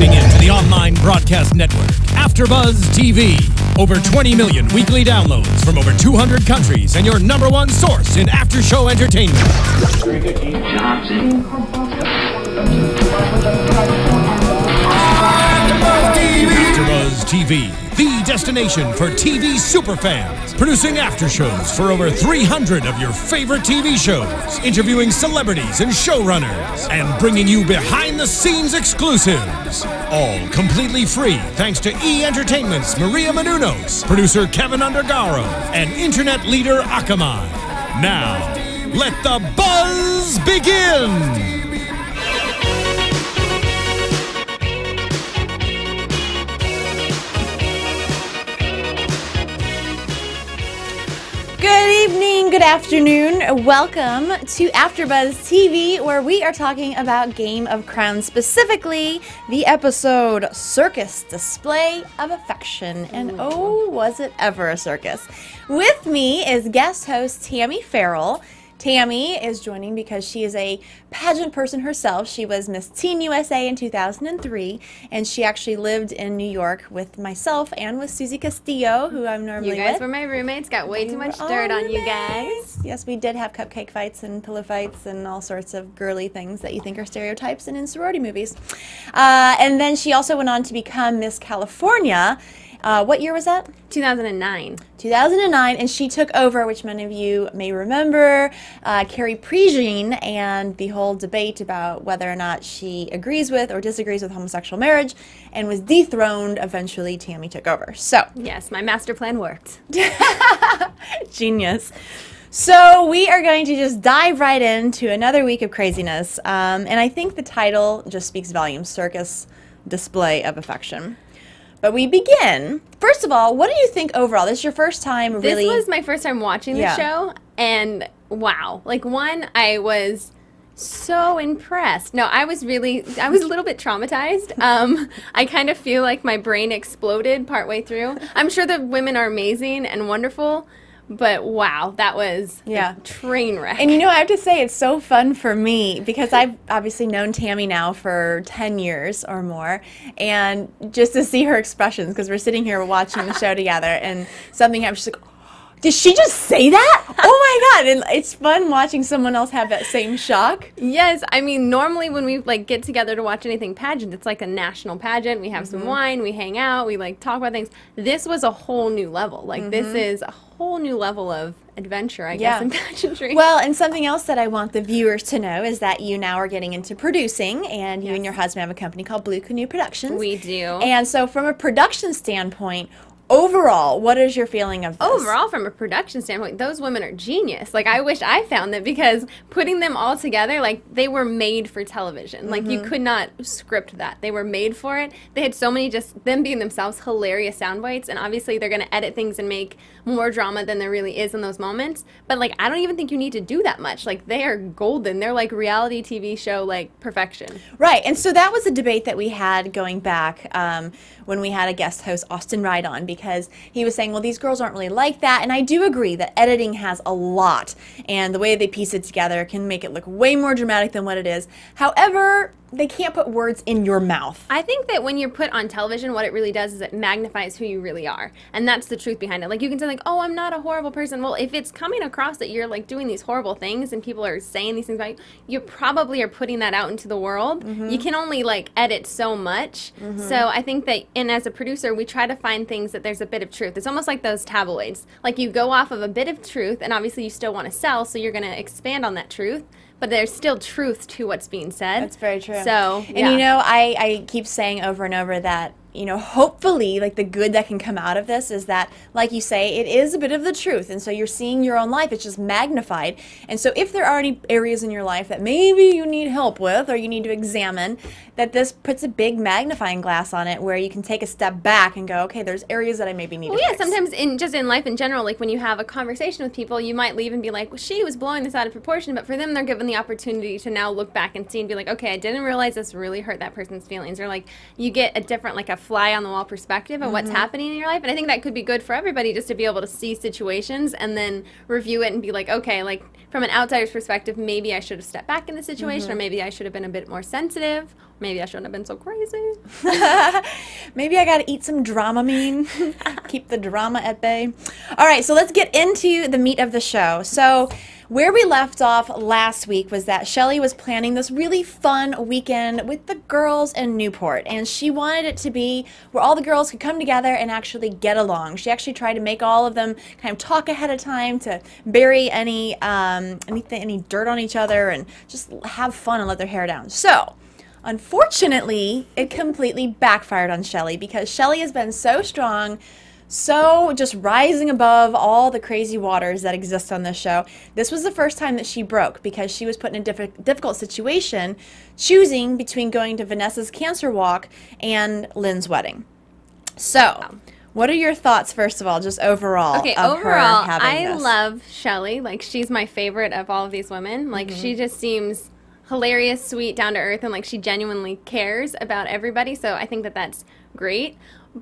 Tuning in to the online broadcast network, AfterBuzz TV. Over 20 million weekly downloads from over 200 countries and your #1 source in after-show entertainment. AfterBuzz TV, the destination for TV superfans. Producing aftershows for over 300 of your favorite TV shows. Interviewing celebrities and showrunners. And bringing you behind-the-scenes exclusives. All completely free thanks to E! Entertainment's Maria Menounos, producer Kevin Undergaro, and internet leader Akamai. Now, let the buzz begin! Good evening, good afternoon. Welcome to AfterBuzz TV, where we are talking about Game of Crowns, specifically the episode Circus Display of Affection. And oh, was it ever a circus? With me is guest host Tami Farrell. Tami is joining because she is a pageant person herself. She was Miss Teen USA in 2003, and she actually lived in New York with myself and with Susie Castillo, who I'm normally with. You guys were my roommates, got way too much dirt on you guys. Yes, we did have cupcake fights and pillow fights and all sorts of girly things that you think are stereotypes and in sorority movies. And then she also went on to become Miss California. What year was that? 2009. 2009, and she took over, which many of you may remember, Carrie Prejean and the whole debate about whether or not she agrees with or disagrees with homosexual marriage, and was dethroned. Eventually, Tami took over. So, yes, my master plan worked. Genius. So we are going to just dive right into another week of craziness, and I think the title just speaks volumes: Circus Display of Affection. But we begin. First of all, what do you think overall? This is your first time really... This was my first time watching the show, and wow. Like, one, I was so impressed. No, I was a little bit traumatized. I kind of feel like my brain exploded partway through. I'm sure the women are amazing and wonderful, but wow, that was a train wreck. And you know, I have to say, it's so fun for me because I've obviously known Tami now for 10 years or more, and just to see her expressions, because we're sitting here watching the show together, and something happens, she's like, did she just say that? Oh my God. And it's fun watching someone else have that same shock. Yes. I mean, normally when we get together to watch anything pageant, it's like a national pageant. We have some wine, we hang out, we talk about things. This was a whole new level. This is a whole new level of adventure, I guess, in pageantry. Well, and something else that I want the viewers to know is that you now are getting into producing, and you and your husband have a company called Blue Canoe Productions. We do. And so from a production standpoint, overall, what is your feeling of this? Overall, from a production standpoint, those women are genius. I wish I found them, because putting them all together, they were made for television. You could not script that. They were made for it. They had so many, just them being themselves, hilarious sound bites, and obviously they're going to edit things and make more drama than there really is in those moments. But, I don't even think you need to do that much. They are golden. They're reality TV show, perfection. Right, and so that was a debate that we had going back when we had a guest host, Austin Wright, on, because he was saying, well, these girls aren't really like that. And I do agree that editing has a lot, and the way they piece it together can make it look way more dramatic than what it is. However, they can't put words in your mouth. I think that when you're put on television, what it really does is it magnifies who you really are. And that's the truth behind it. You can say, oh, I'm not a horrible person. Well, if it's coming across that you're doing these horrible things and people are saying these things about you, you probably are putting that out into the world. You can only edit so much. So I think that, and as a producer, we try to find things that there's a bit of truth. It's almost like those tabloids. You go off of a bit of truth, and obviously you still want to sell, so you're going to expand on that truth. But there's still truth to what's being said. That's very true. So, and you know, I keep saying over and over that, you know, hopefully, the good that can come out of this is that, like you say, it is a bit of the truth. And so you're seeing your own life. It's just magnified. And so if there are any areas in your life that maybe you need help with or you need to examine, that this puts a big magnifying glass on it where you can take a step back and go, okay, there's areas that I maybe need to fix. Sometimes in life in general, when you have a conversation with people, you might leave and be like, well, she was blowing this out of proportion. But for them, they're given the opportunity to now look back and see and be like, okay, I didn't realize this really hurt that person's feelings. Or you get a different, a a fly on the wall perspective of what's happening in your life. And I think that could be good for everybody, just to be able to see situations and then review it and be like, okay, like from an outsider's perspective, maybe I should have stepped back in the situation, or maybe I should have been a bit more sensitive. Maybe I shouldn't have been so crazy. Maybe I got to eat some Dramamine. Keep the drama at bay. All right, so let's get into the meat of the show. So where we left off last week was that Shelley was planning this really fun weekend with the girls in Newport, and she wanted it to be where all the girls could come together and actually get along. She actually tried to make all of them kind of talk ahead of time to bury any dirt on each other and just have fun and let their hair down. So unfortunately, it completely backfired on Shelley, because Shelley has been so strong, so just rising above all the crazy waters that exist on this show. This was the first time that she broke, because she was put in a difficult situation, choosing between going to Vanessa's cancer walk and Lynne's wedding. So, what are your thoughts, first of all, just overall? Okay, of overall, her having this? love Shelley. Like, she's my favorite of all of these women. Like, she just seems hilarious, sweet, down to earth, and like she genuinely cares about everybody. So I think that that's great.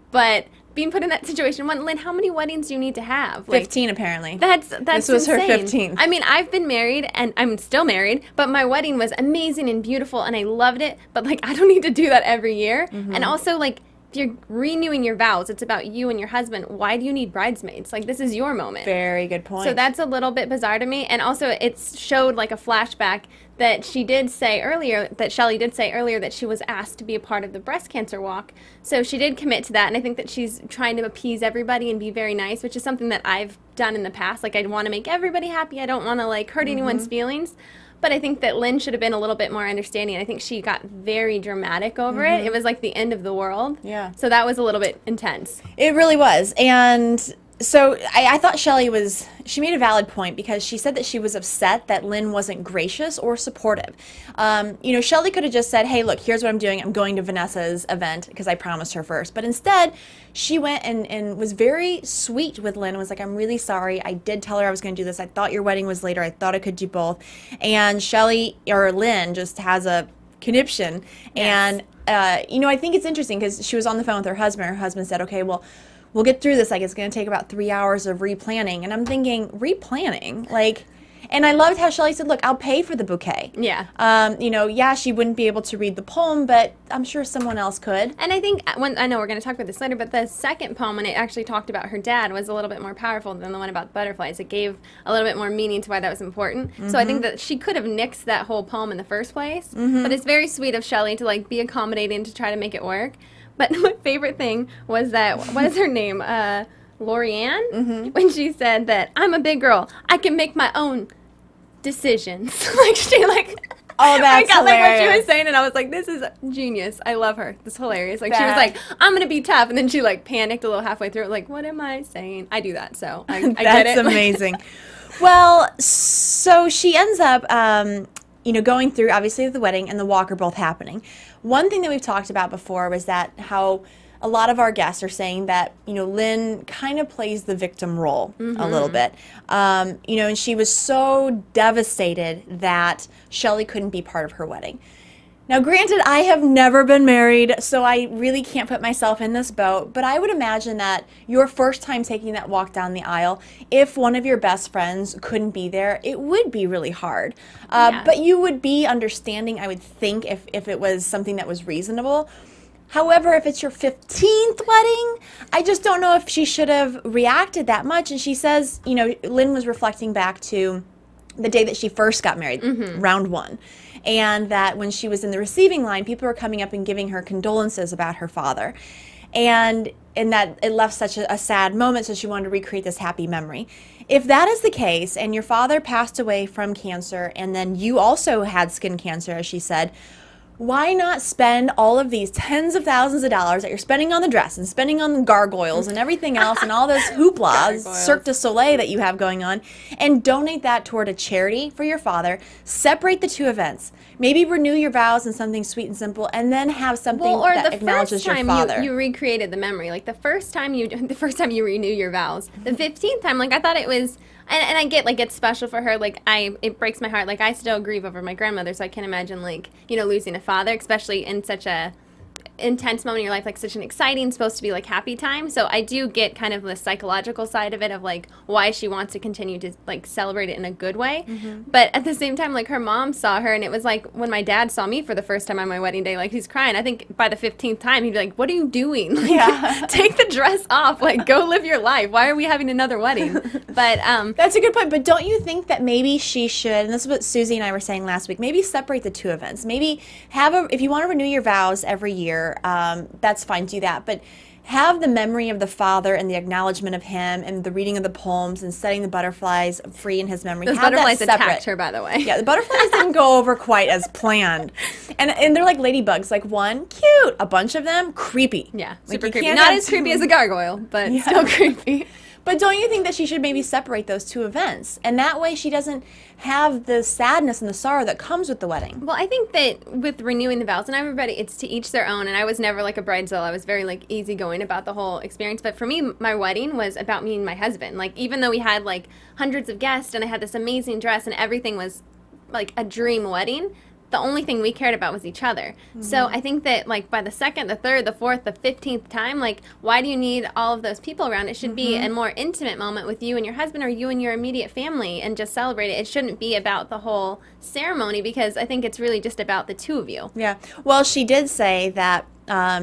But being put in that situation, Lynne, how many weddings do you need to have? Like, 15 apparently. That's This was insane. her 15th. I mean, I've been married and I'm still married, but my wedding was amazing and beautiful and I loved it. But like, I don't need to do that every year. And also, like, if you're renewing your vows, it's about you and your husband. Why do you need bridesmaids? Like, this is your moment. Very good point. So that's a little bit bizarre to me. And also, it showed like a flashback that she did say earlier, that Shelley did say earlier, that she was asked to be a part of the breast cancer walk. So she did commit to that. And I think that she's trying to appease everybody and be very nice, which is something that I've done in the past. Like, I want to make everybody happy. I don't want to like hurt anyone's feelings. But I think that Lynne should have been a little bit more understanding. I think she got very dramatic over it. It was like the end of the world. Yeah. So that was a little bit intense. It really was. And so I thought Shelley she made a valid point, because she said that she was upset that Lynne wasn't gracious or supportive. You know, Shelley could have just said, hey, look, here's what I'm doing. I'm going to Vanessa's event because I promised her first. But instead, she went and was very sweet with Lynne and was like, I'm really sorry. I did tell her I was going to do this. I thought your wedding was later. I thought I could do both. And Lynne just has a conniption. Yes. And, you know, I think it's interesting because she was on the phone with her husband. Her husband said, okay, well, we'll get through this. Like, it's going to take about 3 hours of replanning. And I'm thinking, replanning? Like, and I loved how Shelley said, look, I'll pay for the bouquet. Yeah. You know, yeah, she wouldn't be able to read the poem, but I'm sure someone else could. And I think, I know we're going to talk about this later, but the second poem, when it actually talked about her dad, was a little bit more powerful than the one about butterflies. It gave a little bit more meaning to why that was important. So I think that she could have nixed that whole poem in the first place. But it's very sweet of Shelley to like be accommodating to try to make it work. But my favorite thing was that, what is her name? Lorianne? When she said that, I'm a big girl. I can make my own decisions. Like, she like... Oh, that's I got like what she hilarious. was saying, and I was like, this is genius. I love her. This is hilarious. Like, she was like, I'm going to be tough. And then she like panicked a little halfway through. Like, what am I saying? I do that, so I get it. That's amazing. Well, so she ends up... you know, going through, obviously, the wedding and the walk are both happening. One thing that we've talked about before was that how a lot of our guests are saying that, you know, Lynne kind of plays the victim role a little bit. You know, and she was so devastated that Shelley couldn't be part of her wedding. Now, granted, I have never been married, so I really can't put myself in this boat, but I would imagine that your first time taking that walk down the aisle, if one of your best friends couldn't be there, it would be really hard. But you would be understanding, I would think, if it was something that was reasonable. However, if it's your 15th wedding, I just don't know if she should have reacted that much. And she says, you know, Lynne was reflecting back to the day that she first got married, round one. And that when she was in the receiving line, people were coming up and giving her condolences about her father. And that it left such a sad moment, so she wanted to recreate this happy memory. If that is the case, and your father passed away from cancer, and then you also had skin cancer, as she said, why not spend all of these tens of thousands of dollars that you're spending on the dress and spending on the gargoyles and everything else and all those hooplas, Cirque du Soleil that you have going on, and donate that toward a charity for your father? Separate the two events. Maybe renew your vows in something sweet and simple, and then have something that acknowledges your father. You recreated the memory. Like the first time you renew your vows. The 15th time, like I thought it was... And I get, like, it's special for her. Like, it breaks my heart. Like, I still grieve over my grandmother, so I can't imagine, like, you know, losing a father, especially in such a intense moment in your life, like such an exciting, supposed to be like happy time. So I do get kind of the psychological side of it, of like why she wants to continue to like celebrate it in a good way. But at the same time, like her mom saw her, and it was like when my dad saw me for the first time on my wedding day, like he's crying. I think by the 15th time he'd be like, "What are you doing? Like, take the dress off, like go live your life. Why are we having another wedding?" But that's a good point. But don't you think that maybe she should, and this is what Susie and I were saying last week, maybe separate the two events. Maybe if you want to renew your vows every year, that's fine, do that. But have the memory of the father and the acknowledgement of him and the reading of the poems and setting the butterflies free in his memory. Those have butterflies that separate. attacked her, by the way. Yeah, the butterflies didn't go over quite as planned. And they're like ladybugs. Like one, cute. A bunch of them, creepy. Yeah, like super creepy. Not as creepy as a gargoyle, but still creepy. But don't you think that she should maybe separate those two events? And that way she doesn't have the sadness and the sorrow that comes with the wedding. Well, I think that with renewing the vows, and everybody, it's to each their own. And I was never like a bridezilla. I was very like easygoing about the whole experience. But for me, my wedding was about me and my husband. Like even though we had like hundreds of guests and I had this amazing dress and everything was like a dream wedding, the only thing we cared about was each other. So I think that like by the second, the third, the fourth, the 15th time, like why do you need all of those people around? It should be a more intimate moment with you and your husband or you and your immediate family and just celebrate it. It shouldn't be about the whole ceremony because I think it's really just about the two of you. Yeah. Well, she did say that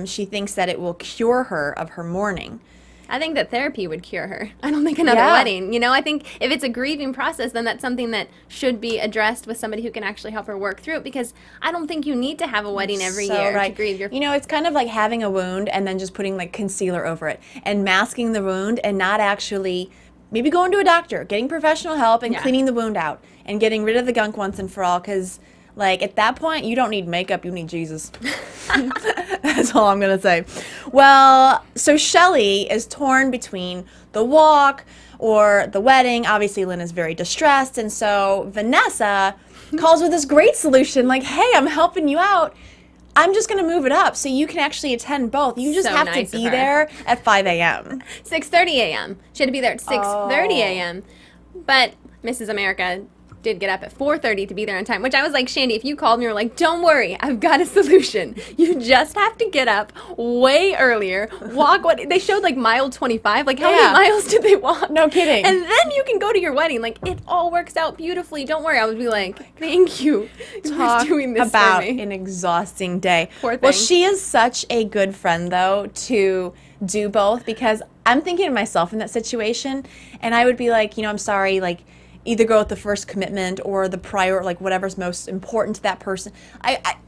she thinks that it will cure her of her mourning. I think that therapy would cure her. I don't think another wedding. You know, I think if it's a grieving process, then that's something that should be addressed with somebody who can actually help her work through it because I don't think you need to have a wedding every year to grieve your... You know, it's kind of like having a wound and then just putting like concealer over it and masking the wound and not actually maybe going to a doctor, getting professional help and cleaning the wound out and getting rid of the gunk once and for all because... Like, at that point, you don't need makeup, you need Jesus. That's all I'm going to say. Well, so Shelley is torn between the walk or the wedding. Obviously, Lynne is very distressed. And so Vanessa calls with this great solution, like, hey, I'm helping you out. I'm just going to move it up so you can actually attend both. You just have to be there at 5 a.m. 6:30 a.m. She had to be there at 6:30 a.m. But Mrs. America did get up at 4:30 to be there on time, which I was like, Shandi, if you called me, you're like, don't worry, I've got a solution. You just have to get up way earlier, walk what they showed like mile 25. Like, how many miles did they walk? No kidding. And then you can go to your wedding. Like, it all works out beautifully. Don't worry. I would be like, thank you for doing this about for me. An exhausting day. Poor thing. Well, she is such a good friend, though, to do both because I'm thinking of myself in that situation, and I would be like, you know, I'm sorry, like, either go with the first commitment or the prior, like whatever's most important to that person.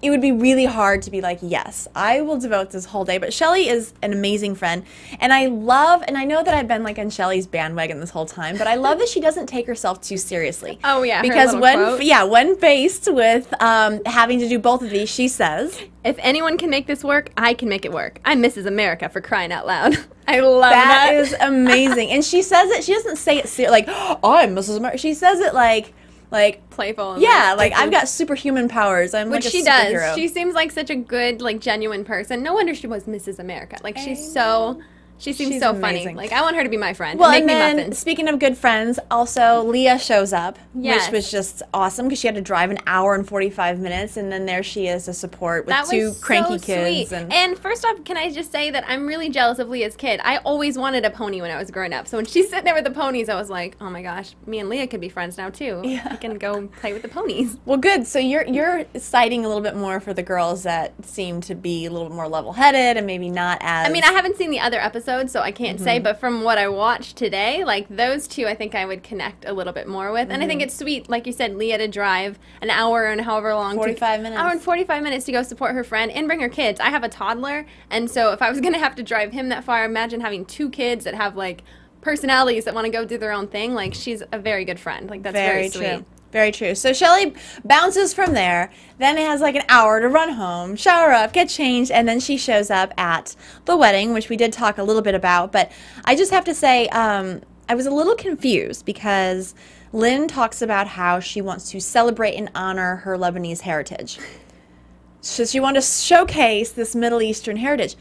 It would be really hard to be like, yes, I will devote this whole day. But Shelley is an amazing friend, and I love, and I know that I've been like on Shelley's bandwagon this whole time, but I love that she doesn't take herself too seriously. Oh yeah, because when faced with having to do both of these, she says, if anyone can make this work, I can make it work. I'm Mrs. America, for crying out loud. I love that. That is amazing. And she says it, she doesn't say it like, oh, I'm Mrs. America. She says it like playful. Yeah, like I've got superhuman powers. I'm Which like a she superhero. does. She seems like such a good, like genuine person. No wonder she was Mrs. America. Like she's so... She seems so funny. Like, I want her to be my friend. Well, and make and then, me muffins. Speaking of good friends, also Leah shows up, yes. which was just awesome because she had to drive an hour and 45 minutes, and then there she is to support with that two was cranky so kids. Sweet. And first off, can I just say that I'm really jealous of Leah's kid. I always wanted a pony when I was growing up. So when she's sitting there with the ponies, I was like, oh my gosh, me and Leah could be friends now too. Yeah. I can go play with the ponies. Well, good. So you're citing a little bit more for the girls that seem to be a little bit more level-headed and maybe not as... I mean, I haven't seen the other episodes, so I can't say, but from what I watched today, like those two I think I would connect a little bit more with. And I think it's sweet, like you said, Leah to drive an hour and however long 45 minutes. Hour and 45 minutes to go support her friend and bring her kids. I have a toddler, and so if I was gonna have to drive him that far, imagine having two kids that have like personalities that want to go do their own thing. Like, she's a very good friend. Like, that's very sweet. True. Very true. So Shelley bounces from there, then it has like an hour to run home, shower up, get changed, and then she shows up at the wedding, which we did talk a little bit about. But I just have to say, I was a little confused because Lynne talks about how she wants to celebrate and honor her Lebanese heritage. So she wanted to showcase this Middle Eastern heritage.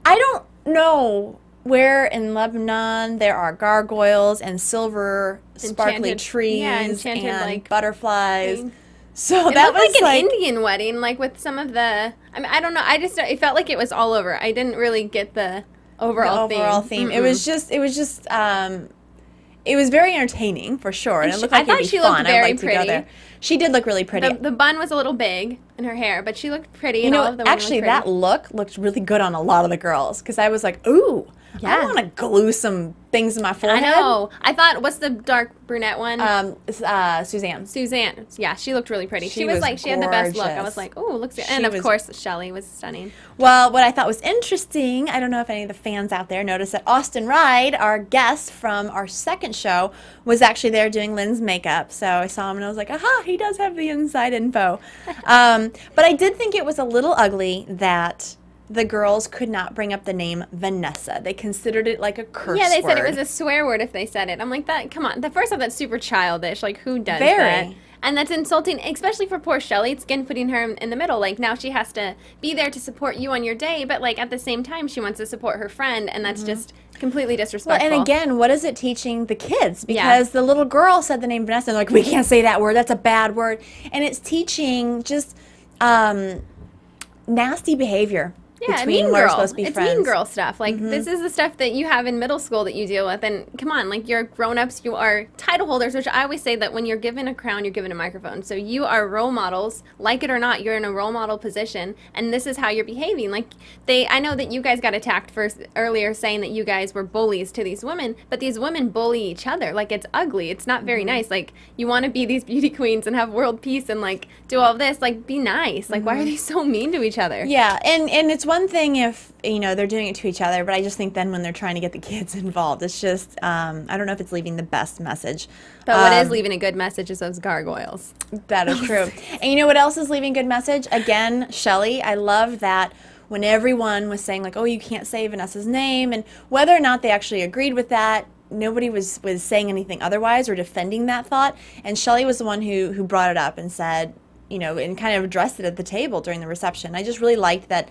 I don't know where in Lebanon there are gargoyles and silver sparkly trees and like butterflies. So It that looked was like an Indian wedding, like with some of the. I mean, I don't know. It felt like it was all over. I didn't really get the overall theme. It was just. It was very entertaining for sure, and it looked like I thought it'd be she fun. looked very I'd like pretty. to go there. She did look really pretty. The bun was a little big in her hair, but she looked pretty. You and know, all of the actually, that looked really good on a lot of the girls because I was like, ooh, I want to glue some things in my forehead. I know. I thought, what's the dark brunette one? Suzanne. Suzanne. Yeah, she looked really pretty. She was like, she had the best look. I gorgeous. was like, oh, looks good. And of course, Shelley was stunning. Well, what I thought was interesting, I don't know if any of the fans out there noticed that Austin Ride, our guest from our second show, was actually there doing Lynne's makeup. So I saw him and I was like, aha, he does have the inside info. But I did think it was a little ugly that the girls could not bring up the name Vanessa. They considered it like a curse word. Yeah, they said it was a swear word if they said it. I'm like, that. Come on. The first off, that's super childish. Like, who does that? And that's insulting, especially for poor Shelley. It's again putting her in the middle. Like, now she has to be there to support you on your day, but like at the same time, she wants to support her friend, and that's just completely disrespectful. Well, and again, what is it teaching the kids? Because the little girl said the name Vanessa, and they're like, we can't say that word. That's a bad word. And it's teaching just nasty behavior. Yeah, between mean where girl. we're supposed to be it's friends. Mean girl stuff. Like, this is the stuff that you have in middle school that you deal with. And come on, like, you're grown-ups, you are title holders, which I always say that when you're given a crown, you're given a microphone. So you are role models. Like it or not, you're in a role model position, and this is how you're behaving. Like, I know that you guys got attacked earlier saying that you guys were bullies to these women, but these women bully each other. Like, it's ugly. It's not very nice. Like, you want to be these beauty queens and have world peace and, like, do all this. Like, be nice. Like, why are they so mean to each other? Yeah, and it's one thing if, you know, they're doing it to each other, but I just think then when they're trying to get the kids involved, it's just, I don't know if it's leaving the best message. But what is leaving a good message is those gargoyles. That is true. And you know what else is leaving good message? Again, Shelley, I love that when everyone was saying, like, oh, you can't say Vanessa's name, and whether or not they actually agreed with that, nobody was saying anything otherwise or defending that thought. And Shelley was the one who brought it up and said, you know, and kind of addressed it at the table during the reception. I just really liked that.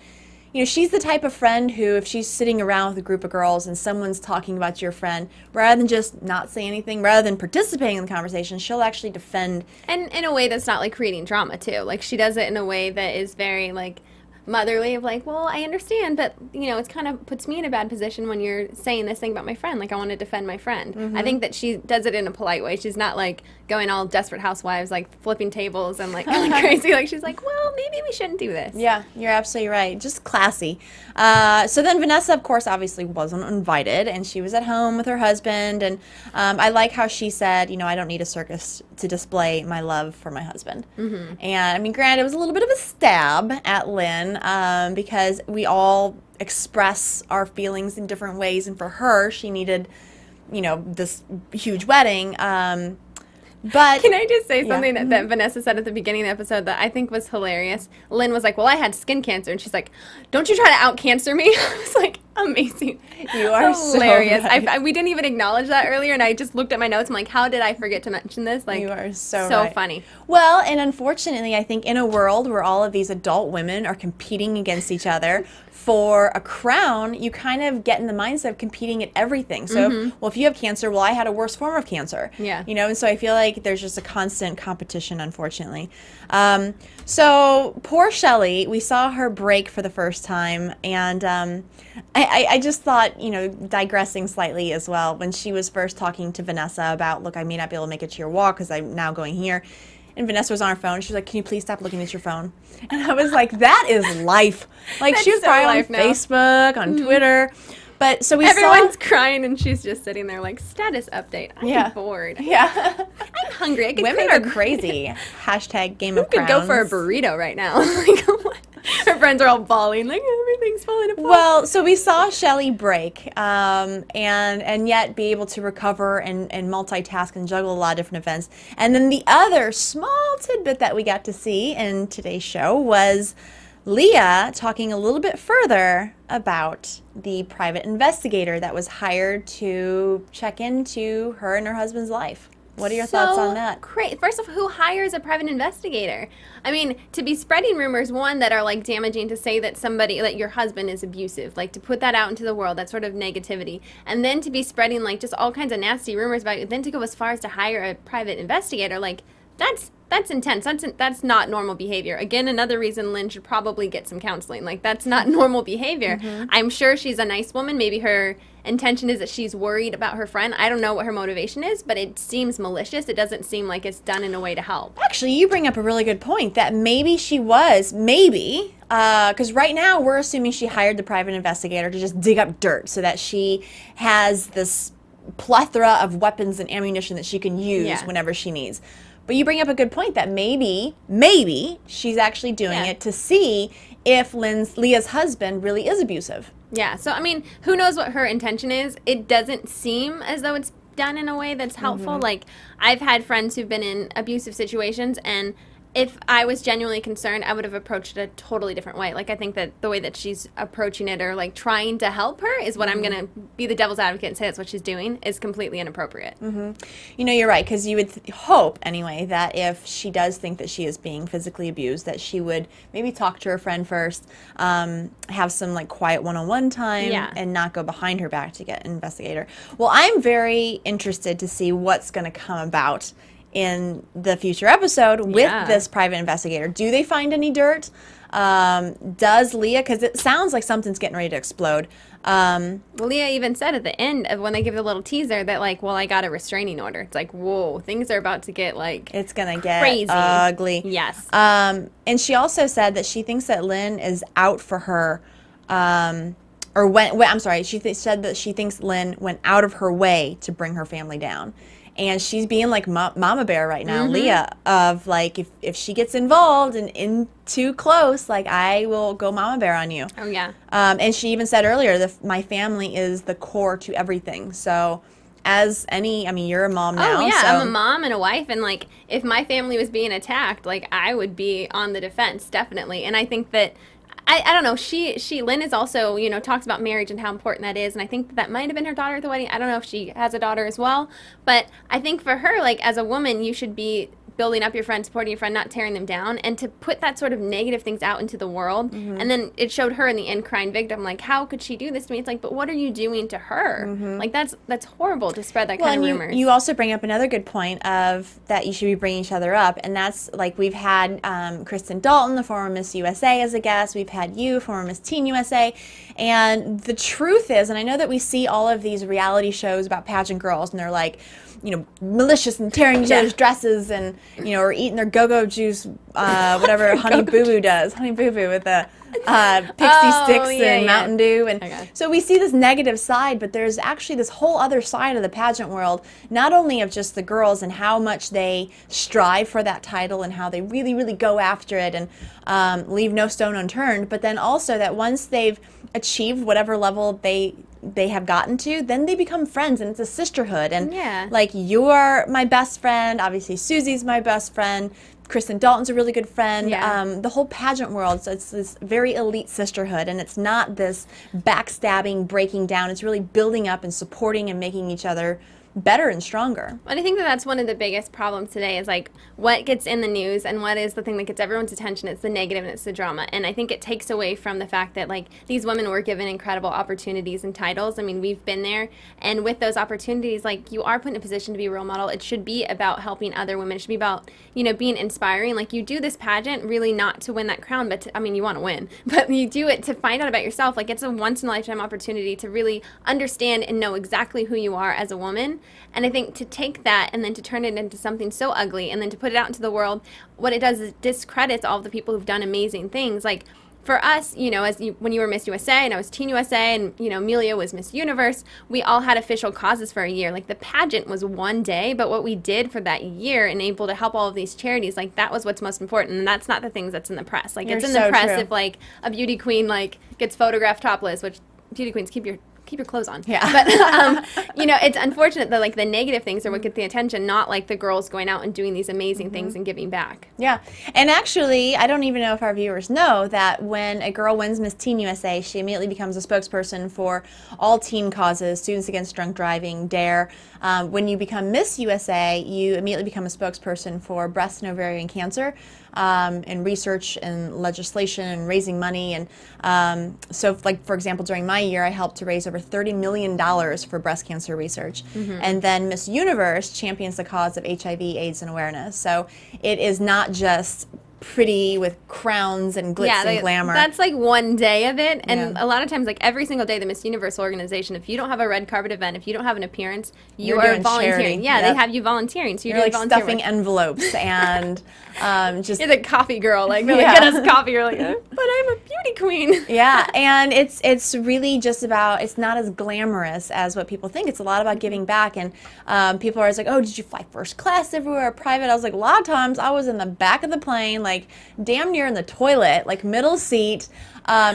You know, she's the type of friend who, if she's sitting around with a group of girls and someone's talking about your friend, rather than just not say anything, rather than participating in the conversation, she'll actually defend. And in a way that's not, like, creating drama, too. Like, she does it in a way that is very, like, motherly of, like, well, I understand, but, you know, it kind of puts me in a bad position when you're saying this thing about my friend. Like, I want to defend my friend. I think that she does it in a polite way. She's not, like, going all Desperate Housewives, like, flipping tables and, like, going crazy. Like, she's like, well, maybe we shouldn't do this. Yeah, you're absolutely right. Just classy. So then Vanessa, of course, obviously wasn't invited, and she was at home with her husband. And I like how she said, you know, I don't need a circus to display my love for my husband. And, I mean, granted, it was a little bit of a stab at Lynne because we all express our feelings in different ways. And for her, she needed, you know, this huge wedding. But can I just say something that Vanessa said at the beginning of the episode that I think was hilarious? Lynne was like, well, I had skin cancer. And she's like, don't you try to out-cancer me? I was like, amazing. You are hilarious. So right. We didn't even acknowledge that earlier, and I just looked at my notes. I'm like, how did I forget to mention this? Like, you are so right. funny. Well, and unfortunately, I think in a world where all of these adult women are competing against each other for a crown, you kind of get in the mindset of competing at everything. So, if you have cancer, well, I had a worse form of cancer. Yeah. You know, and so I feel like there's just a constant competition, unfortunately. So poor Shelley, we saw her break for the first time, and I just thought, you know, digressing slightly as well, when she was first talking to Vanessa about, look, I may not be able to make it to your walk because I'm now going here. And Vanessa was on her phone. She was like, can you please stop looking at your phone? And I was like, that is life. Like, she was probably on Facebook, on Twitter. But so everyone's crying, and she's just sitting there like, status update. I'm bored. Yeah. I'm hungry. Women are crazy. Hashtag Game of Crowns. Could go for a burrito right now. Like, her friends are all bawling, like, everything's falling apart. Well, so we saw Shelley break, and yet be able to recover and multitask and juggle a lot of different events. And then the other small tidbit that we got to see in today's show was Leha talking a little bit further about the private investigator that was hired to check into her and her husband's life. What are your thoughts on that? Great. First of all, who hires a private investigator? I mean, to be spreading rumors, one, that are, like, damaging, to say that that your husband is abusive, like, to put that out into the world, that sort of negativity. And then to be spreading, like, just all kinds of nasty rumors about you, then to go as far as to hire a private investigator, like, That's intense. That's not normal behavior. Again, another reason Lynne should probably get some counseling. Like, that's not normal behavior. I'm sure she's a nice woman. Maybe her intention is that she's worried about her friend. I don't know what her motivation is, but it seems malicious. It doesn't seem like it's done in a way to help. Actually, you bring up a really good point that maybe she was, because right now we're assuming she hired the private investigator to just dig up dirt so that she has this plethora of weapons and ammunition that she can use whenever she needs. But you bring up a good point that maybe she's actually doing it to see if Leah's husband really is abusive. Yeah, so I mean, who knows what her intention is? It doesn't seem as though it's done in a way that's helpful. Like, I've had friends who've been in abusive situations, and if I was genuinely concerned, I would have approached it a totally different way. Like, I think that the way that she's approaching it, or like trying to help her, is what I'm going to be the devil's advocate and say that's what she's doing, is completely inappropriate. You know, you're right, because you would hope, anyway, that if she does think that she is being physically abused, that she would maybe talk to her friend first, have some like quiet one-on-one time, and not go behind her back to get an investigator. Well, I'm very interested to see what's going to come about in the future episode with this private investigator. Do they find any dirt? Does Leah, because it sounds like something's getting ready to explode. Well, Leah even said at the end of when they give the little teaser that, like, well, I got a restraining order. It's like, whoa, things are about to get, like, it's going to get crazy. Ugly. Yes. And she also said that she thinks that Lynne is out for her, she said that she thinks Lynne went out of her way to bring her family down. And she's being like mama bear right now, Leah, of like, if she gets involved and in too close, like, I will go mama bear on you. Oh, yeah. And she even said earlier that my family is the core to everything. So you're a mom now. Oh, yeah, so. I'm a mom and a wife. And, like, if my family was being attacked, like, I would be on the defense, definitely. And I think that, I don't know, Lynne is also, you know, talks about marriage and how important that is, and I think that might have been her daughter at the wedding. I don't know if she has a daughter as well, but I think for her, like, as a woman, you should be building up your friend, supporting your friend, not tearing them down, and to put that sort of negative things out into the world. And then it showed her in the end crying victim, like, how could she do this to me? It's like, but what are you doing to her? Like, that's horrible to spread that kind of rumors. You also bring up another good point of that you should be bringing each other up, and that's, like, we've had Kristen Dalton, the former Miss USA, as a guest. We've had you, former Miss Teen USA, and the truth is, and I know that we see all of these reality shows about pageant girls, and they're like, you know, malicious and tearing each other's dresses, and, you know, or eating their go-go juice, whatever Honey Boo Boo does. Honey Boo Boo with the pixie sticks and Mountain Dew. And so we see this negative side, but there's actually this whole other side of the pageant world, not only of just the girls and how much they strive for that title and how they really, really go after it and leave no stone unturned, but then also that once they've achieved whatever level they have gotten to, then they become friends, and it's a sisterhood. And like, you're my best friend, obviously Susie's my best friend, Kristen Dalton's a really good friend. The whole pageant world, so it's this very elite sisterhood, and it's not this backstabbing, breaking down. It's really building up and supporting and making each other better and stronger. And I think that that's one of the biggest problems today, is like what gets in the news and what is the thing that gets everyone's attention. It's the negative and it's the drama, and I think it takes away from the fact that, like, these women were given incredible opportunities and titles. I mean, we've been there, and with those opportunities, like, you are put in a position to be a role model. It should be about helping other women. It should be about, you know, being inspiring. Like, you do this pageant really not to win that crown, but I mean, you want to win, but you do it to find out about yourself. Like, it's a once-in-a-lifetime opportunity to really understand and know exactly who you are as a woman. And I think to take that and then to turn it into something so ugly and then to put it out into the world, what it does is discredits all of the people who've done amazing things. Like, for us, you know, when you were Miss USA and I was Teen USA and, you know, Amelia was Miss Universe, we all had official causes for a year. Like, the pageant was one day, but what we did for that year and able to help all of these charities, like, that was what's most important. And that's not the things that's in the press. Like, it's in the press if, like, a beauty queen, like, gets photographed topless, which beauty queens, keep your clothes on. But, you know, it's unfortunate that, like, the negative things are what get the attention, not, like, the girls going out and doing these amazing things and giving back. Yeah. And actually, I don't even know if our viewers know that when a girl wins Miss Teen USA, she immediately becomes a spokesperson for all teen causes, Students Against Drunk Driving, DARE. When you become Miss USA, you immediately become a spokesperson for breast and ovarian cancer. in research and legislation and raising money. And so, like, for example, during my year, I helped to raise over $30 million for breast cancer research. And then Miss Universe champions the cause of HIV, AIDS, and awareness. So it is not just pretty with crowns and glitz and glamour. That's like one day of it, and a lot of times, like every single day, the Miss Universe organization, if you don't have a red carpet event, if you don't have an appearance, you're volunteering. Yeah, they have you volunteering, so you're like stuffing envelopes and just you're the coffee girl, like really get us coffee. You're like, but I'm a beauty queen. Yeah, and it's really just about, it's not as glamorous as what people think. It's a lot about giving back, and people are always like, oh, did you fly first class everywhere or private? I was like, a lot of times I was in the back of the plane, like damn near in the toilet, like middle seat,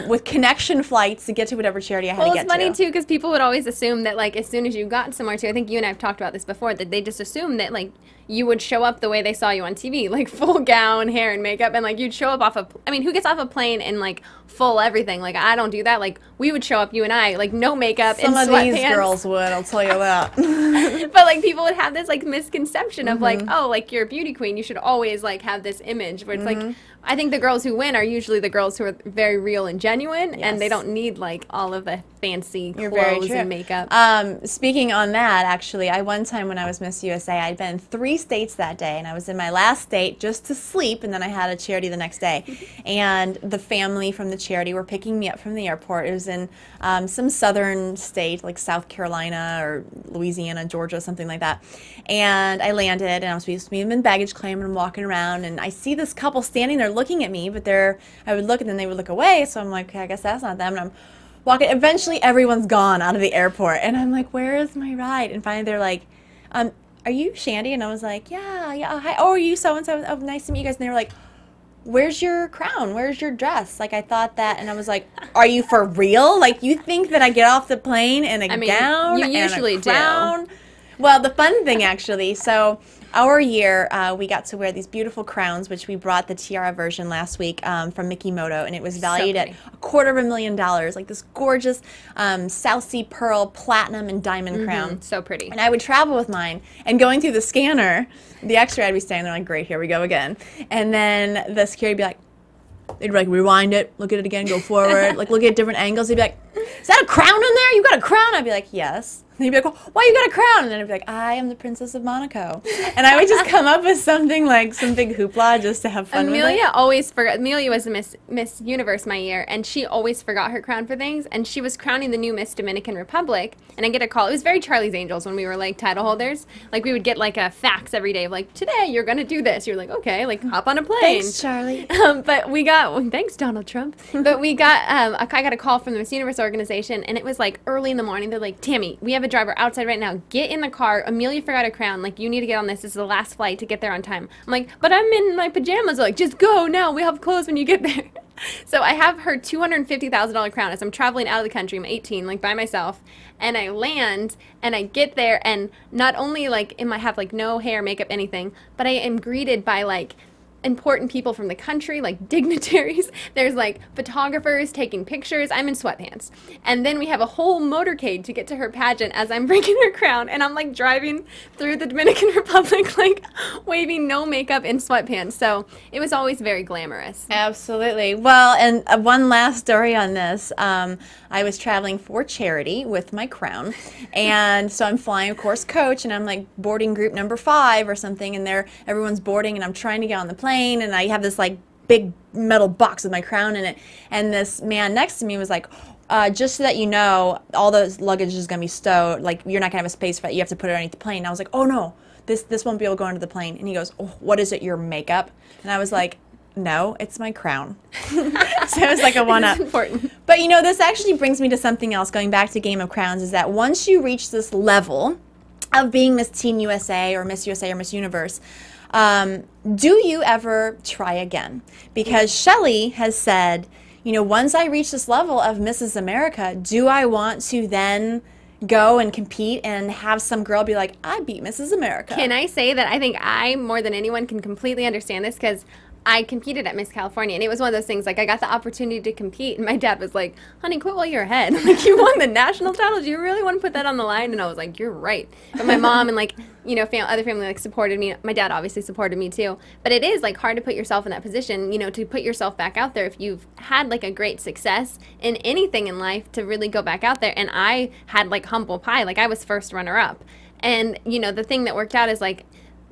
with connection flights to get to whatever charity I had to get to. Well, it's funny too, because people would always assume that, like, as soon as you got somewhere too, I think you and I have talked about this before, that they just assume that, like, you would show up the way they saw you on TV, like full gown, hair, and makeup, and like you'd show up off a, I mean, who gets off a plane in like full everything? Like, I don't do that. Like, we would show up, you and I, like no makeup, in sweatpants. Some of these girls would, I'll tell you that. But like people would have this like misconception of like, oh, like you're a beauty queen, you should always like have this image where it's like, I think the girls who win are usually the girls who are very real and genuine, and they don't need like all of the fancy clothes and makeup. Speaking on that, actually, one time when I was Miss USA, I'd been in 3 states that day, and I was in my last state just to sleep, and then I had a charity the next day. And the family from the charity were picking me up from the airport. It was in some southern state, like South Carolina or Louisiana, Georgia, something like that. And I landed, and I was supposed to be in baggage claim, and I'm walking around, and I see this couple standing there looking at me, but I would look, and then they would look away, so I'm like, okay, I guess that's not them, and I'm walking. Eventually, everyone's gone out of the airport, and I'm like, where is my ride? And finally, they're like, are you Shandi? And I was like, yeah, hi. Oh, are you so-and-so? Oh, nice to meet you guys. And they were like, where's your crown? Where's your dress? Like, I thought that, and I was like, are you for real? Like, you think that I get off the plane in a gown you usually and a crown? Well, the fun thing, actually, so our year, we got to wear these beautiful crowns, which we brought the tiara version last week from Mikimoto, and it was valued at $250,000, like this gorgeous South Sea pearl, platinum, and diamond crown. So pretty. And I would travel with mine, and going through the scanner, the X-ray, I'd be standing there like, great, here we go again. And then the security would be like, they'd like rewind it, look at it again, go forward, like look at different angles. They'd be like, is that a crown in there? You got a crown? I'd be like, yes. And he'd be like, well, why you got a crown? And then I'd be like, I am the Princess of Monaco. And I would just come up with something like some big hoopla just to have fun with it. Always forgot. Amelia was the Miss Universe my year, and she always forgot her crown for things. And she was crowning the new Miss Dominican Republic, and I get a call. It was very Charlie's Angels when we were like title holders. Like we would get like a fax every day of like, today you're gonna do this. You're like, okay, like hop on a plane. Thanks, Charlie. But we got thanks, Donald Trump. But we got I got a call from the Miss Universe organization, and it was like early in the morning. They're like, Tami, we have a driver outside right now. Get in the car. Amelia forgot a crown. Like, you need to get on this. This is the last flight to get there on time. I'm like, but I'm in my pajamas. They're like, just go now. We have clothes when you get there. So I have her $250,000 crown as I'm traveling out of the country. I'm 18, like by myself, and I land and I get there, and not only like am I have like no hair, makeup, anything, but I am greeted by like important people from the country, like dignitaries. There's like photographers taking pictures. I'm in sweatpants. And then we have a whole motorcade to get to her pageant as I'm bringing her crown. And I'm like driving through the Dominican Republic, like waving no makeup in sweatpants. So it was always very glamorous. Absolutely. Well, and one last story on this. I was traveling for charity with my crown. And so I'm flying, of course, coach, and I'm like boarding group number 5 or something. And everyone's boarding, and I'm trying to get on the plane. And I have this like big metal box with my crown in it, and this man next to me was like, just so that you know, all those luggage is gonna be stowed, like you're not gonna have a space for it, you have to put it underneath the plane. And I was like, oh no, this won't be able to go into the plane. And he goes, oh, what is it, your makeup? And I was like, no, it's my crown. So it was like a one-up. Important. But you know, this actually brings me to something else, going back to Game of Crowns, is that once you reach this level of being Miss Teen USA or Miss Universe, do you ever try again? Because Shelley has said, you know, once I reach this level of Mrs. America, do I want to then go and compete and have some girl be like, I beat Mrs. America? Can I say that I think I, more than anyone, can completely understand this, because I competed at Miss California, and it was one of those things, like, I got the opportunity to compete, and my dad was like, honey, quit while you're ahead. Like, you won the national title. Do you really want to put that on the line? And I was like, you're right. But my mom and, like, you know, other family, like, supported me. My dad obviously supported me, too. But it is, like, hard to put yourself in that position, you know, to put yourself back out there if you've had, like, a great success in anything in life to really go back out there. And I had, like, humble pie. Like, I was first runner-up. And, you know, the thing that worked out is, like,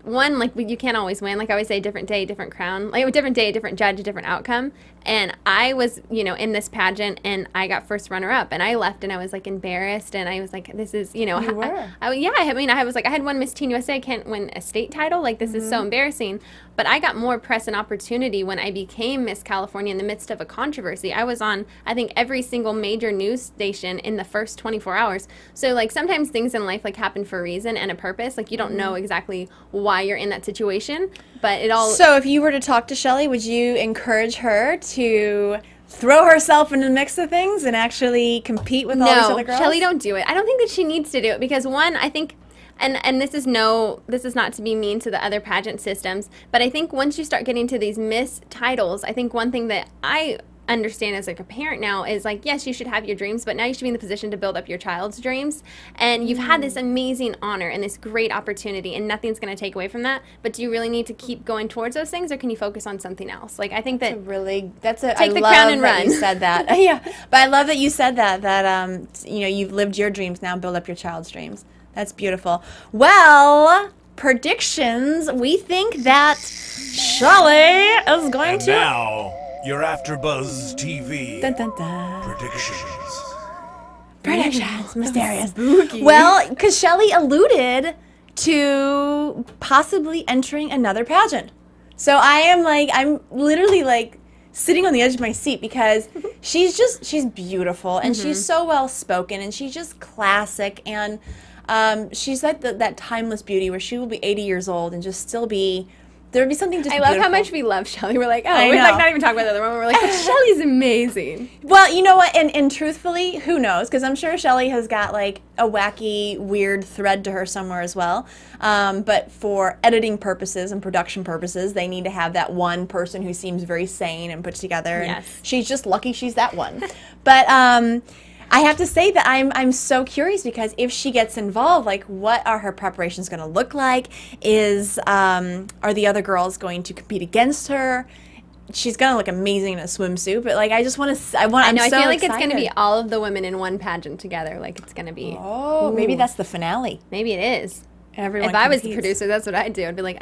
one, like, you can't always win. Like I always say, different day, different crown. Like, a different day, a different judge, a different outcome. And I was, you know, in this pageant, and I got first runner-up. And I left, and I was, like, embarrassed. And I was like, this is, you know. You were? I mean, I was like, I had won Miss Teen USA. I can't win a state title. Like, this is so embarrassing. But I got more press and opportunity when I became Miss California in the midst of a controversy. I was on, I think, every single major news station in the first 24 hours. So, like, sometimes things in life, like, happen for a reason and a purpose. Like, you don't know exactly why you're in that situation, but it all... So if you were to talk to Shelley, would you encourage her to throw herself into the mix of things and actually compete with all these other girls? No, Shelley, don't do it. I don't think that she needs to do it because, one, I think... And this is not to be mean to the other pageant systems, but I think once you start getting to these Miss titles, I think one thing that I understand as like a parent now is like, yes, you should have your dreams, but now you should be in the position to build up your child's dreams. And you've had this amazing honor and this great opportunity, and nothing's going to take away from that. But do you really need to keep going towards those things, or can you focus on something else? Like, I think that take the crown and run. You said that. Yeah, but I love that you said that you know, you've lived your dreams, now build up your child's dreams. That's beautiful. Well, predictions. We think that Shelley is going to... Now, your AfterBuzz TV Dun, dun, dun. predictions. Mysterious. Spooky. Well, because Shelley alluded to possibly entering another pageant. So I'm literally like sitting on the edge of my seat because she's beautiful, and she's so well spoken, and she's just classic, and she's like that timeless beauty where she will be 80 years old and just still be, there would be something just beautiful. beautiful. How much we love Shelley. We're like, we're like not even talking about the other one. We're like, but Shelley's amazing. Well, you know what? And truthfully, who knows? Because I'm sure Shelley has got like a wacky, weird thread to her somewhere as well. But for editing purposes and production purposes, they need to have that one person who seems very sane and put together. Yes. And she's just lucky she's that one. But I have to say that I'm so curious, because if she gets involved, like, what are her preparations going to look like? Are the other girls going to compete against her? She's going to look amazing in a swimsuit, but like, I just want to. I feel like it's going to be all of the women in one pageant together. Like, it's going to be. Oh, maybe that's the finale. Maybe it is. Everyone if I was the competes. producer, that's what I'd do. I'd be like,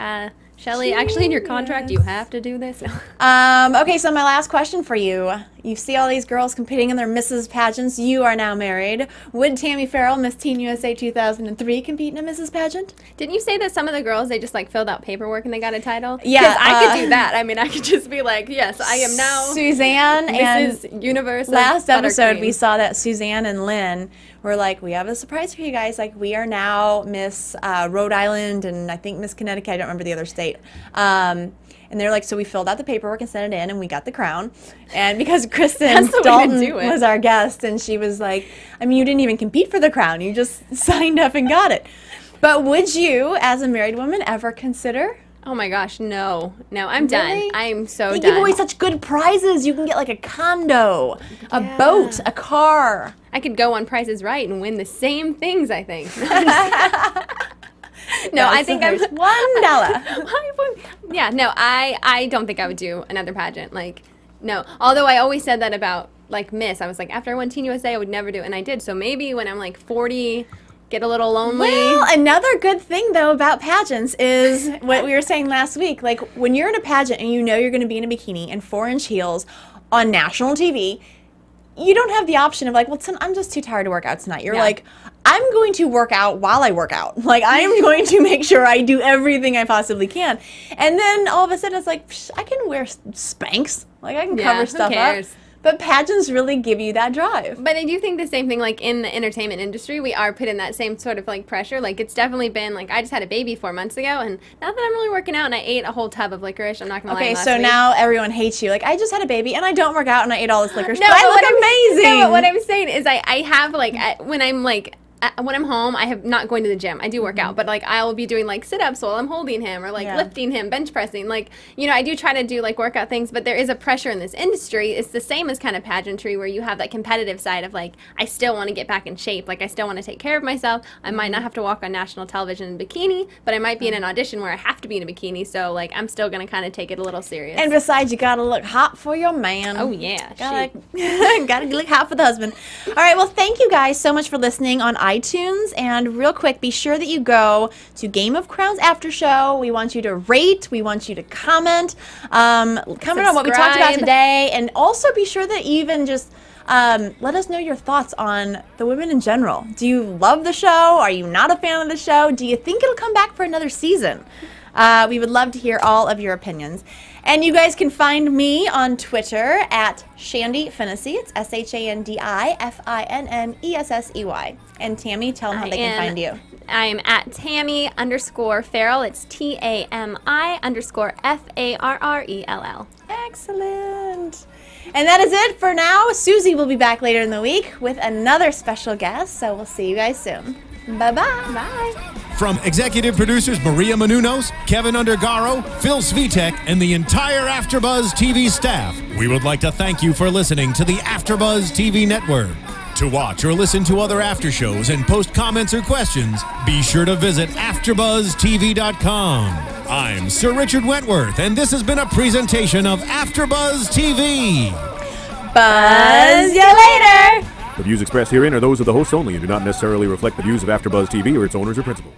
Shelley, actually in your contract, you have to do this. Okay, so my last question for you. You see all these girls competing in their Mrs. pageants. You are now married. Would Tami Farrell, Miss Teen USA 2003, compete in a Mrs. pageant? Didn't you say that some of the girls, they just like filled out paperwork and they got a title? Yeah. Because I could do that. I mean, I could just be like, yes, I am now Suzanne Mrs. and Universe. last episode Buttercream. we saw that Suzanne and Lynne were like, we have a surprise for you guys. Like, we are now Miss Rhode Island and I think Miss Connecticut. I don't remember the other state. And they're like, so we filled out the paperwork and sent it in, and we got the crown. And because Kristen Dalton was our guest, and she was like, I mean, you didn't even compete for the crown. You just signed up and got it. But would you, as a married woman, ever consider? Oh my gosh, no. No, I'm Really? done. I'm so They done. give away such good prizes. You can get like a condo, a boat, a car. I could go on Price is Right and win the same things, I think. No, I think I'm $1. Yeah, no, I don't think I would do another pageant. Like, no. Although I always said that about like Miss. I was like, after I won Teen USA, I would never do it, and I did. So maybe when I'm like 40, get a little lonely. Well, another good thing though about pageants is what we were saying last week. Like, when you're in a pageant and you know you're going to be in a bikini and 4-inch heels on national TV, you don't have the option of like, well, I'm just too tired to work out tonight. You're like, I'm going to work out while I work out. Like, I am going to make sure I do everything I possibly can. And then all of a sudden it's like, psh, I can wear Spanx. Like, I can cover stuff up. But pageants really give you that drive. But I do think the same thing, like, in the entertainment industry, we are put in that same sort of, like, pressure. Like, it's definitely been, like, I just had a baby 4 months ago, and not that I'm really working out, and I ate a whole tub of licorice. I'm not going to lie. Okay, so now everyone hates you. Like, I just had a baby, and I don't work out, and I ate all this licorice, No, but I look amazing. No, but what I'm saying is I have, like, when I'm, like, when I'm home, I have not going to the gym. I do work out, but like I will be doing like sit-ups while I'm holding him, or like lifting him, bench pressing. Like, you know, I do try to do like workout things, but there is a pressure in this industry. It's the same as kind of pageantry, where you have that competitive side of like, I still want to get back in shape. Like I still want to take care of myself. I might not have to walk on national television in a bikini, but I might be in an audition where I have to be in a bikini. So like I'm still going to kind of take it a little serious. And besides, you got to look hot for your man. Oh yeah. Gotta look hot for the husband. All right, well, thank you guys so much for listening on iTunes. And real quick, be sure that you go to Game of Crowns After Show. We want you to rate. We want you to comment. Comment on what we talked about today. And also be sure that you even just let us know your thoughts on the women in general. Do you love the show? Are you not a fan of the show? Do you think it'll come back for another season? We would love to hear all of your opinions. And you guys can find me on Twitter at Shandi Finnessey. It's ShandiFinnessey. And Tami, tell them how they can find you. I'm at Tami_Farrell. It's TAMI_FARRELL. Excellent. And that is it for now. Susie will be back later in the week with another special guest. So we'll see you guys soon. Bye-bye. Bye. From executive producers Maria Menounos, Kevin Undergaro, Phil Svitek, and the entire AfterBuzz TV staff, we would like to thank you for listening to the AfterBuzz TV network. To watch or listen to other after shows and post comments or questions, be sure to visit AfterBuzzTV.com. I'm Sir Richard Wentworth, and this has been a presentation of AfterBuzz TV. Buzz you later! The views expressed herein are those of the hosts only and do not necessarily reflect the views of AfterBuzz TV or its owners or principals.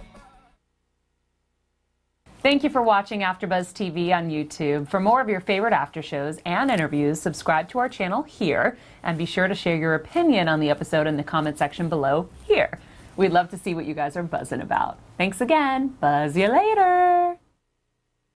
Thank you for watching AfterBuzz TV on YouTube. For more of your favorite after shows and interviews, subscribe to our channel here, and be sure to share your opinion on the episode in the comment section below here. We'd love to see what you guys are buzzing about. Thanks again. Buzz you later.